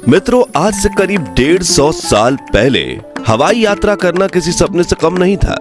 मित्रों, आज से करीब 150 साल पहले हवाई यात्रा करना किसी सपने से कम नहीं था।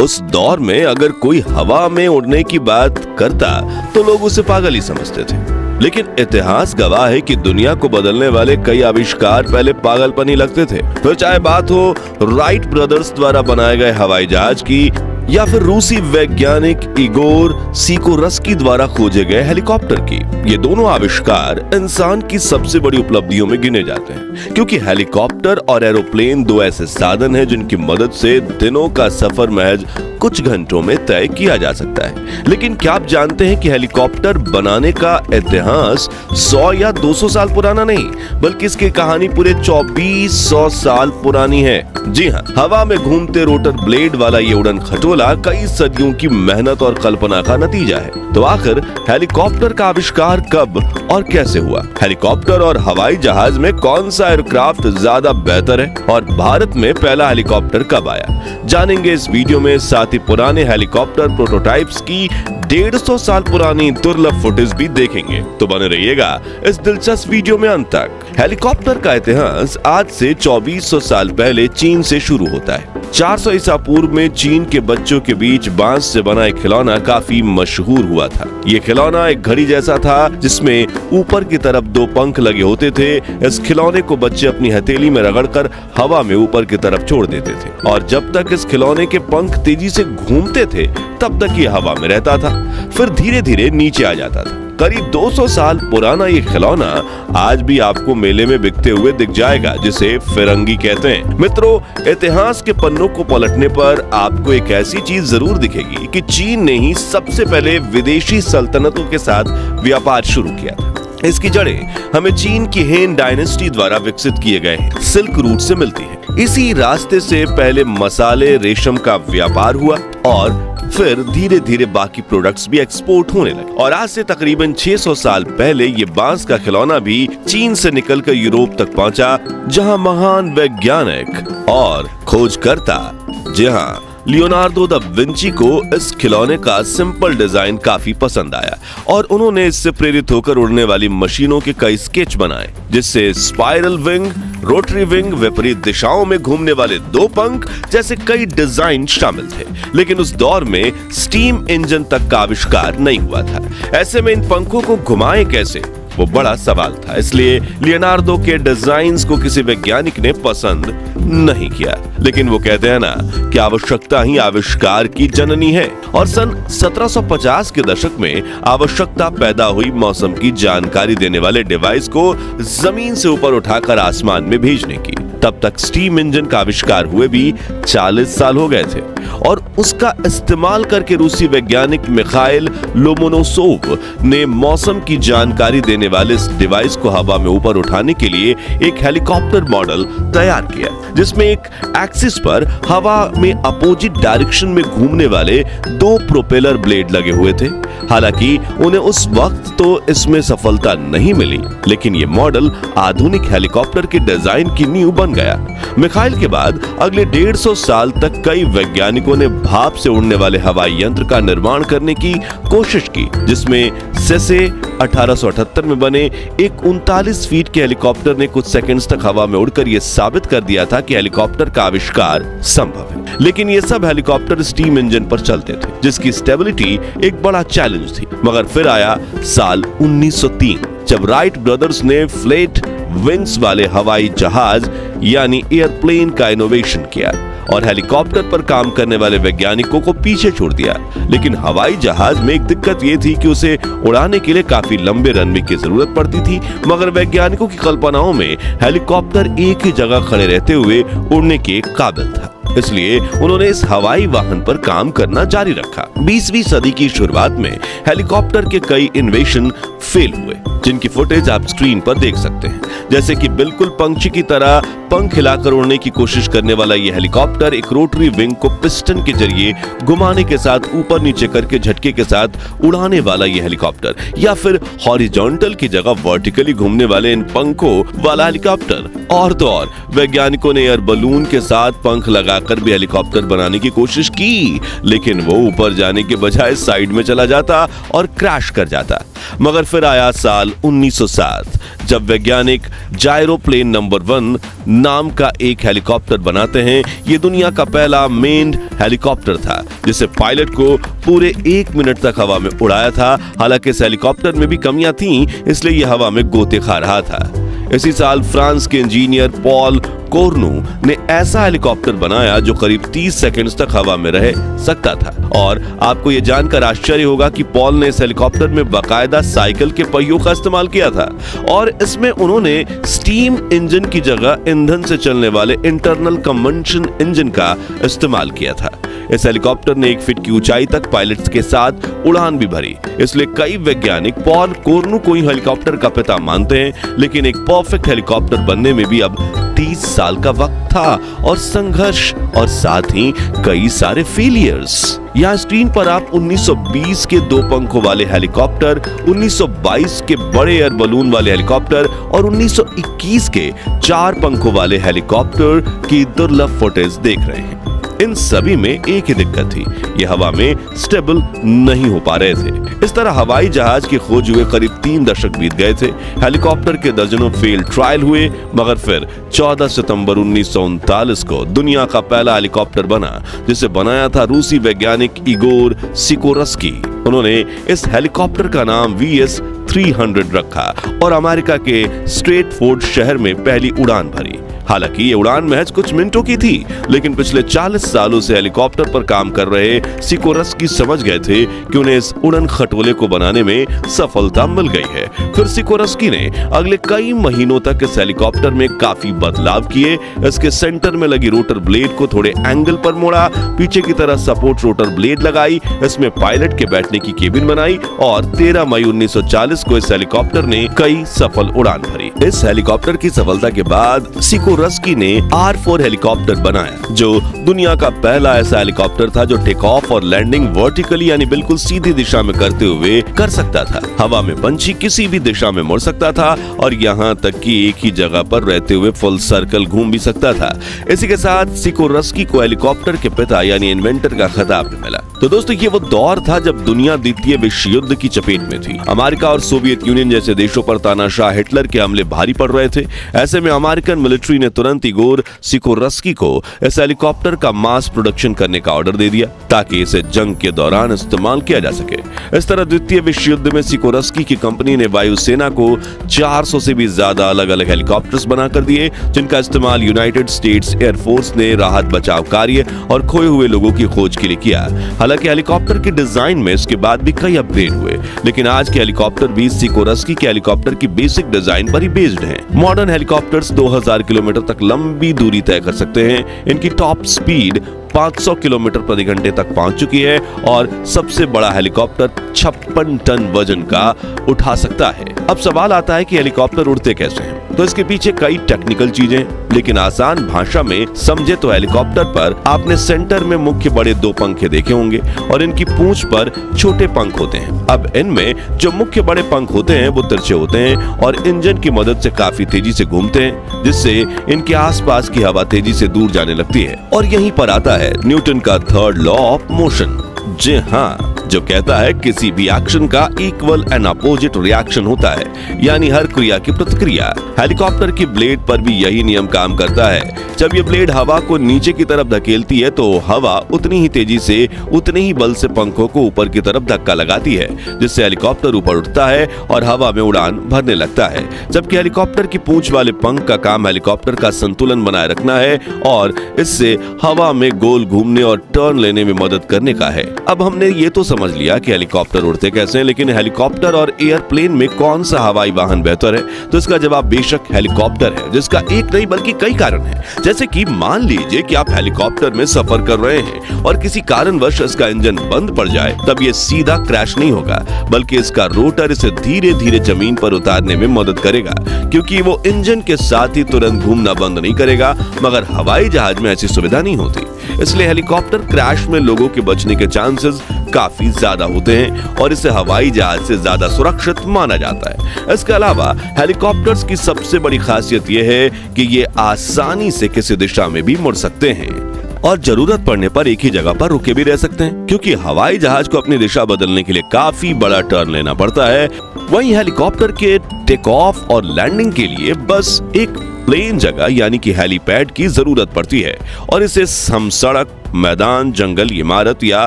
उस दौर में अगर कोई हवा में उड़ने की बात करता तो लोग उसे पागल ही समझते थे। लेकिन इतिहास गवाह है कि दुनिया को बदलने वाले कई आविष्कार पहले पागलपन ही लगते थे। फिर चाहे बात हो राइट ब्रदर्स द्वारा बनाए गए हवाई जहाज की या फिर रूसी वैज्ञानिक इगोर सिकोरस्की द्वारा खोजे गए हेलीकॉप्टर की। ये दोनों आविष्कार इंसान की सबसे बड़ी उपलब्धियों में गिने जाते हैं, क्योंकि हेलीकॉप्टर और एरोप्लेन दो ऐसे साधन हैं जिनकी मदद से दिनों का सफर महज कुछ घंटों में तय किया जा सकता है। लेकिन क्या आप जानते हैं कि हेलीकॉप्टर बनाने का इतिहास 100 या 200 साल पुराना नहीं, बल्कि इसकी कहानी पूरे 2400 साल पुरानी है। जी हाँ, हवा में घूमते रोटर ब्लेड वाला ये उड़न खटोला कई सदियों की मेहनत और कल्पना का नतीजा है। तो आखिर हेलीकॉप्टर का आविष्कार कब और कैसे हुआ? हेलीकॉप्टर और हवाई जहाज में कौन सा एयरक्राफ्ट ज्यादा बेहतर है और भारत में पहला हेलीकॉप्टर कब आया, जानेंगे इस वीडियो में। साथ ही पुराने हेलीकॉप्टर प्रोटोटाइप्स की 150 साल पुरानी दुर्लभ फुटेज भी देखेंगे। तो बने रहिएगा इस दिलचस्प वीडियो में अंत तक। हेलीकॉप्टर का इतिहास आज से 2400 साल पहले चीन से शुरू होता है। 400 ईसा पूर्व में चीन के बच्चों के बीच बांस से बना एक खिलौना काफी मशहूर हुआ था। ये खिलौना एक घड़ी जैसा था जिसमें ऊपर की तरफ 2 पंख लगे होते थे। इस खिलौने को बच्चे अपनी हथेली में रगड़कर हवा में ऊपर की तरफ छोड़ देते थे और जब तक इस खिलौने के पंख तेजी से घूमते थे तब तक ये हवा में रहता था, फिर धीरे धीरे नीचे आ जाता था। करीब 200 साल पुराना ये खिलौना आज भी आपको मेले में बिकते हुए दिख जाएगा, जिसे फिरंगी कहते हैं। मित्रों, इतिहास के पन्नों को पलटने पर आपको एक ऐसी चीज जरूर दिखेगी कि चीन ने ही सबसे पहले विदेशी सल्तनतों के साथ व्यापार शुरू किया था। इसकी जड़ें हमें चीन की हेन डायनेस्टी द्वारा विकसित किए गए सिल्क रूट से मिलती है। इसी रास्ते से पहले मसाले, रेशम का व्यापार हुआ और फिर धीरे धीरे बाकी प्रोडक्ट्स भी एक्सपोर्ट होने लगे। और आज से तकरीबन 600 साल पहले ये बांस का खिलौना भी चीन से निकलकर यूरोप तक पहुंचा, जहां महान वैज्ञानिक और खोजकर्ता लियोनार्डो दा विंची को इस खिलौने का सिंपल डिजाइन काफी पसंद आया और उन्होंने इससे प्रेरित होकर उड़ने वाली मशीनों के कई स्केच बनाए, जिससे स्पाइरल विंग, रोटरी विंग, विपरीत दिशाओं में घूमने वाले 2 पंख जैसे कई डिजाइन शामिल थे। लेकिन उस दौर में स्टीम इंजन तक का आविष्कार नहीं हुआ था। ऐसे में इन पंखों को घुमाएं कैसे, वो बड़ा सवाल था। इसलिए लियोनार्डो के डिजाइन्स को किसी वैज्ञानिक ने पसंद नहीं किया। लेकिन वो कहते हैं ना कि आवश्यकता ही आविष्कार की जननी है। और सन 1750 के दशक में आवश्यकता पैदा हुई मौसम की जानकारी देने वाले डिवाइस को जमीन से ऊपर उठाकर आसमान में भेजने की। तब तक स्टीम इंजन का आविष्कार हुए भी 40 साल हो गए थे और उसका इस्तेमाल करके रूसी वैज्ञानिक मिखाइल लोमोनोसोव ने मौसम की जानकारी देने वाले इस डिवाइस को हवा में ऊपर उठाने के लिए एक हेलीकॉप्टर मॉडल तैयार किया, जिसमें एक एक्सिस पर हवा में अपोजिट डायरेक्शन में घूमने वाले 2 प्रोपेलर ब्लेड लगे हुए थे। हालांकि उन्हें उस वक्त तो इसमें सफलता नहीं मिली, लेकिन ये मॉडल आधुनिक हेलीकॉप्टर के डिजाइन की नींव बन गया। मिखाइल के बाद अगले 150 साल तक कई वैज्ञानिकों ने भाप से उड़ने वाले हवाई यंत्र का निर्माण करने की कोशिश की, जिसमें सेसे 1878 में बने एक 39 फीट के हेलीकॉप्टर ने कुछ सेकंड्स तक हवा में उड़कर यह साबित कर दिया था कि हेलीकॉप्टर का आविष्कार संभव है। लेकिन ये सब हेलीकॉप्टर स्टीम इंजन पर चलते थे, जिसकी स्टेबिलिटी एक बड़ा चैलेंज थी। मगर फिर आया साल 1903, जब राइट ब्रदर्स ने फ्लैट विंग्स वाले हवाई जहाज यानी एयरप्लेन का इनोवेशन किया और हेलीकॉप्टर पर काम करने वाले वैज्ञानिकों को पीछे छोड़ दिया। लेकिन हवाई जहाज में एक दिक्कत ये थी कि उसे उड़ाने के लिए काफी लंबे रनवे की जरूरत पड़ती थी, मगर वैज्ञानिकों की कल्पनाओं में हेलीकॉप्टर एक ही जगह खड़े रहते हुए उड़ने के काबिल था। इसलिए उन्होंने इस हवाई वाहन पर काम करना जारी रखा। 20वीं सदी की शुरुआत में हेलीकॉप्टर के कई इन्वेशन फेल हुए, जिनकी फुटेज आप स्क्रीन पर देख सकते हैं। जैसे कि बिल्कुल पंछी की तरह पंख हिलाकर उड़ने की कोशिश करने वाला यह हेलीकॉप्टर एक रोटरी विंग को पिस्टन के जरिए घुमाने के साथ ऊपर नीचे करके झटके के साथ उड़ाने वाला यह हेलीकॉप्टर, या फिर हॉरिजॉन्टल की जगह वर्टिकली घूमने वाले इन पंखों वाला हेलीकॉप्टर और तो और वैज्ञानिकों ने एयर बलून के साथ पंख लगाकर भी हेलीकॉप्टर बनाने की कोशिश की, लेकिन वो ऊपर जाने के बजाय साइड में चला जाता और क्रैश कर जाता। मगर फिर आया साल 1907, जब वैज्ञानिक जायरोप्लेन नंबर 1 नाम का एक हेलीकॉप्टर बनाते हैं। ये दुनिया का पहला मेन्ड हेलीकॉप्टर था, जिसे पायलट को पूरे 1 मिनट तक हवा में उड़ाया था। हालांकि इस हेलीकॉप्टर में भी कमियां थीं, इसलिए यह हवा में गोते खा रहा था। इसी साल फ्रांस के इंजीनियर पॉल कोर्नू ने ऐसा हेलीकॉप्टर बनाया जो करीब 30 सेकंड्स तक हवा में रह सकता था। और आपको यह जानकर आश्चर्य होगा कि पॉल ने इस हेलीकॉप्टर में बाकायदा साइकिल के पहियों का इस्तेमाल किया था और इसमें उन्होंने स्टीम इंजन की जगह ईंधन से चलने वाले इंटरनल कंबंशन इंजन का इस्तेमाल किया था। इस हेलीकॉप्टर ने 1 फीट की ऊंचाई तक पायलट्स के साथ उड़ान भी भरी। इसलिए कई वैज्ञानिक पॉल कोर्नू को ही हेलीकॉप्टर का पिता मानते हैं। लेकिन एक परफेक्ट हेलीकॉप्टर बनने में भी अब 30 साल का वक्त था और संघर्ष और साथ ही कई सारे फेलियर्स। यहाँ स्क्रीन पर आप 1920 के 2 पंखों वाले हेलीकॉप्टर, 1922 के बड़े एयर बलून वाले हेलीकॉप्टर और 1921 के 4 पंखों वाले हेलीकॉप्टर की दुर्लभ फुटेज देख रहे हैं। इन सभी में एक ही दिक्कत थी, ये हवा में स्टेबल नहीं हो पा रहे थे। इस तरह हवाई जहाज की खोज हुए करीब 3 दशक बीत गए थे। हेलीकॉप्टर के दर्जनों फेल ट्रायल हुए, मगर फिर 14 सितंबर 1939 को दुनिया का पहला हेलीकॉप्टर बना, जिसे बनाया था रूसी वैज्ञानिक इगोर सिकोरस्की। उन्होंने इस हेलीकॉप्टर का नाम VS-300 रखा और अमेरिका के स्ट्रेटफोर्ड शहर में पहली उड़ान भरी। हालांकि ये उड़ान महज कुछ मिनटों की थी, लेकिन पिछले 40 सालों से हेलीकॉप्टर पर काम कर रहे सिकोरस्की समझ गए थे कि उन्हें इस उड़न खटोले को बनाने में सफलता मिल गई है। फिर सिकोरस्की ने अगले कई महीनों तक इस हेलीकॉप्टर में काफी बदलाव किए। इसके सेंटर में लगी रोटर ब्लेड को थोड़े एंगल पर मोड़ा, पीछे की तरह सपोर्ट रोटर ब्लेड लगाई, इसमें पायलट के बैठने की केबिन बनाई और 13 मई 1940 को इस हेलीकॉप्टर ने कई सफल उड़ान भरी। इस हेलीकॉप्टर की सफलता के बाद सिकोरस्की ने R4 हेलीकॉप्टर बनाया, जो दुनिया का पहला ऐसा हेलीकॉप्टर था जो टेक ऑफ और लैंडिंग वर्टिकली यानी बिल्कुल सीधी दिशा में करते हुए कर सकता था। हवा में पंछी किसी भी दिशा में मुड़ सकता था और यहाँ तक कि एक ही जगह पर रहते हुए फुल सर्कल घूम भी सकता था। इसी के साथ सिकोरस्की को हेलीकॉप्टर के पिता यानी इन्वेंटर का खिताब भी मिला। तो दोस्तों, ये वो दौर था जब दुनिया द्वितीय विश्व युद्ध की चपेट में थी। अमेरिका और सोवियत यूनियन जैसे देशों पर तानाशाह हिटलर के हमले भारी पड़ रहे थे। ऐसे में अमेरिकन मिलिट्री ने तुरंत इगोर सिकोरस्की को इस हेलीकॉप्टर का मास प्रोडक्शन करने का ऑर्डर दे दिया, ताकि इसे जंग के दौरान इस्तेमाल किया जा सके। इस तरह द्वितीय विश्व युद्ध में सिकोरस्की की कंपनी ने वायुसेना को 400 से भी ज्यादा अलग अलग हेलीकॉप्टर्स बनाकर दिए, जिनका इस्तेमाल यूनाइटेड स्टेट्स एयरफोर्स ने राहत बचाव कार्य और खोए हुए लोगों की खोज के लिए किया। हालांकि हेलीकॉप्टर के डिजाइन में इसके बाद भी कई अपग्रेड हुए, लेकिन आज के हेलीकॉप्टर भी सिकोरस्की के हेलीकॉप्टर की बेसिक डिजाइन पर ही बेस्ड हैं। मॉडर्न हेलीकॉप्टर्स 2000 किलोमीटर तक लंबी दूरी तय कर सकते हैं। इनकी टॉप स्पीड 500 किलोमीटर प्रति घंटे तक पहुंच चुकी है और सबसे बड़ा हेलीकॉप्टर 56 टन वजन का उठा सकता है। अब सवाल आता है कि हेलीकॉप्टर उड़ते कैसे हैं? तो इसके पीछे कई टेक्निकल चीजें, लेकिन आसान भाषा में समझे तो हेलीकॉप्टर पर आपने सेंटर में मुख्य बड़े 2 पंखे देखे होंगे और इनकी पूंछ पर छोटे पंख होते हैं। अब इनमें जो मुख्य बड़े पंख होते हैं वो तिरछे होते हैं और इंजन की मदद से काफी तेजी से घूमते हैं, जिससे इनके आसपास की हवा तेजी से दूर जाने लगती है। और यहीं पर आता है न्यूटन का 3rd लॉ ऑफ मोशन। जी हाँ, जो कहता है किसी भी एक्शन का इक्वल एंड अपोजिट रिएक्शन होता है, यानी हर क्रिया की प्रतिक्रिया। हेलीकॉप्टर की ब्लेड पर भी यही नियम काम करता है। जब ये ब्लेड हवा को नीचे की तरफ धकेलती है तो हवा उतनी ही तेजी से, उतने ही बल से पंखों को ऊपर की तरफ धक्का लगाती है, जिससे हेलीकॉप्टर ऊपर उठता है और हवा में उड़ान भरने लगता है। जबकि हेलीकॉप्टर की पूंछ वाले पंख का काम हेलीकॉप्टर का संतुलन बनाए रखना है और इससे हवा में गोल घूमने और टर्न लेने में मदद करने का है। अब हमने ये तो समझ लिया कि हेलीकॉप्टर उड़ते कैसे हैं, लेकिन हेलीकॉप्टर और एयरप्लेन में कौन सा हवाई वाहन बेहतर है? तो इसका जवाब बेशक हेलीकॉप्टर है, जिसका एक नहीं बल्कि कई कारण हैं। जैसे कि मान लीजिए कि आप हेलीकॉप्टर में सफर कर रहे हैं और किसी कारणवश इसका इंजन बंद पड़ जाए, तब ये सीधा क्रैश नहीं होगा, बल्कि इसका रोटर इसे धीरे धीरे जमीन पर उतारने में मदद करेगा, क्योंकि वो इंजन के साथ ही तुरंत घूमना बंद नहीं करेगा। मगर हवाई जहाज में ऐसी सुविधा नहीं होती, इसलिए हेलीकॉप्टर क्रैश में लोगों के बचने के चांसेस काफी ज्यादा होते हैं और इसे हवाई जहाज से ज्यादा सुरक्षित माना जाता है। इसके अलावा हेलीकॉप्टर्स की सबसे बड़ी खासियत यह है कि ये आसानी से किसी दिशा में भी मुड़ सकते हैं और जरूरत पड़ने पर एक ही जगह पर रुके भी रह सकते हैं, क्योंकि हवाई जहाज को अपनी दिशा बदलने के लिए काफी बड़ा टर्न लेना पड़ता है। वहीं हेलीकॉप्टर के टेक ऑफ और लैंडिंग के लिए बस एक प्लेन जगह यानी कि हेलीपैड की जरूरत पड़ती है और इसे हम सड़क, मैदान, जंगल, इमारत या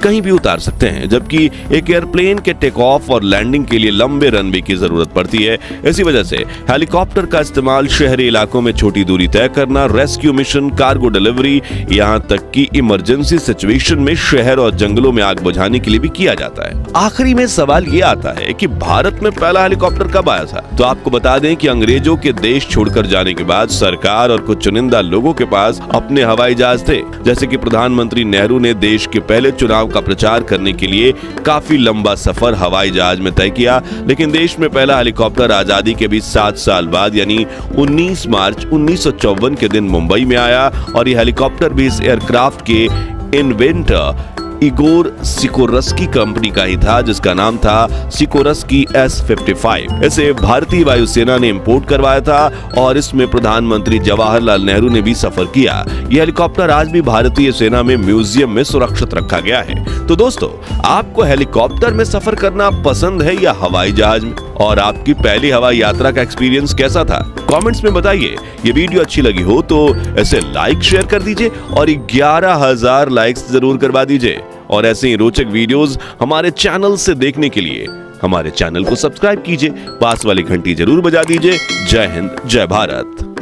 कहीं भी उतार सकते हैं, जबकि एक एयरप्लेन के टेक ऑफ और लैंडिंग के लिए लंबे रनवे की जरूरत पड़ती है। इसी वजह से हेलीकॉप्टर का इस्तेमाल शहरी इलाकों में छोटी दूरी तय करना, रेस्क्यू मिशन, कार्गो डिलीवरी, यहाँ तक कि इमरजेंसी सिचुएशन में शहर और जंगलों में आग बुझाने के लिए भी किया जाता है। आखिरी में सवाल ये आता है कि भारत में पहला हेलीकॉप्टर कब आया था? तो आपको बता दें कि अंग्रेजों के देश छोड़कर जाने के बाद सरकार और कुछ चुनिंदा लोगों के पास अपने हवाई जहाज थे। जैसे कि प्रधानमंत्री नेहरू ने देश के पहले चुनाव का प्रचार करने के लिए काफी लंबा सफर हवाई जहाज में तय किया, लेकिन देश में पहला हेलीकॉप्टर आजादी के भी 7 साल बाद यानी 19 मार्च 1954 के दिन मुंबई में आया और यह हेलीकॉप्टर भी इस एयरक्राफ्ट के इन्वेंटर इगोर सिकोरस्की कंपनी का ही था, जिसका नाम था सिकोरस्की S-55। इसे भारतीय वायुसेना ने इंपोर्ट करवाया था और इसमें प्रधानमंत्री जवाहरलाल नेहरू ने भी सफर किया। यह हेलीकॉप्टर आज भी भारतीय सेना में म्यूजियम में सुरक्षित रखा गया है। तो दोस्तों, आपको हेलीकॉप्टर में सफर करना पसंद है या हवाई जहाज में? और आपकी पहली हवाई यात्रा का एक्सपीरियंस कैसा था? कमेंट्स में बताइए। ये वीडियो अच्छी लगी हो तो इसे लाइक, शेयर कर दीजिए और 11,000 लाइक्स जरूर करवा दीजिए। और ऐसे ही रोचक वीडियोस हमारे चैनल से देखने के लिए हमारे चैनल को सब्सक्राइब कीजिए, पास वाली घंटी जरूर बजा दीजिए। जय हिंद, जय भारत।